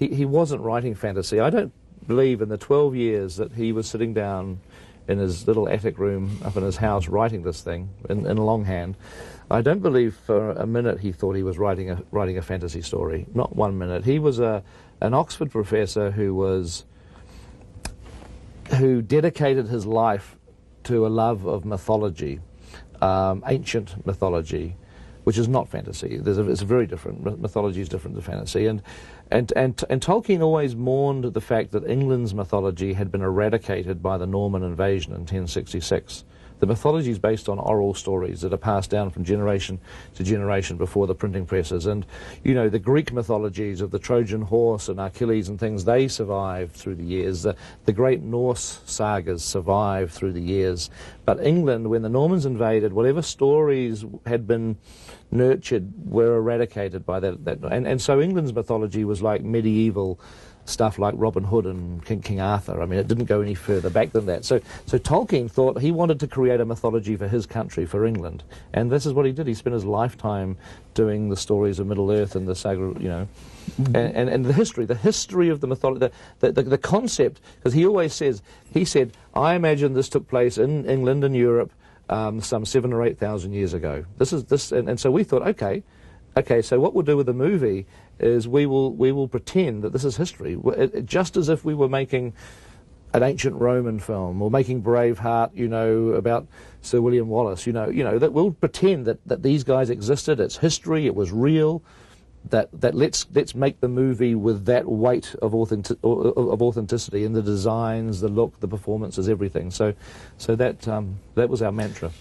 he wasn't writing fantasy. I don't believe in the 12 years that he was sitting down in his little attic room up in his house writing this thing in longhand. I don't believe for a minute he thought he was writing a fantasy story. Not 1 minute. He was an Oxford professor who dedicated his life to a love of mythology, ancient mythology, which is not fantasy. It's very different. Mythology is different to fantasy. And Tolkien always mourned the fact that England's mythology had been eradicated by the Norman invasion in 1066. The mythology is based on oral stories that are passed down from generation to generation before the printing presses. And, you know, the Greek mythologies of the Trojan horse and Achilles and things, they survived through the years. The great Norse sagas survived through the years. But England, when the Normans invaded, whatever stories had been nurtured were eradicated by that. And so England's mythology was like medieval stuff like Robin Hood and King Arthur. I mean, it didn't go any further back than that. So Tolkien thought he wanted to create a mythology for his country, for England. And this is what he did. He spent his lifetime doing the stories of Middle-earth and the saga, you know, and the history of the mythology, the concept, because he always says, he said, I imagine this took place in England and Europe some 7,000 or 8,000 years ago. And so we thought, okay, so what we'll do with the movie is we will pretend that this is history, just as if we were making an ancient Roman film or making Braveheart, you know, about Sir William Wallace, you know that we'll pretend that these guys existed. It's history. It was real. That let's make the movie with that weight of authenticity in the designs, the look, the performances, everything. So that was our mantra.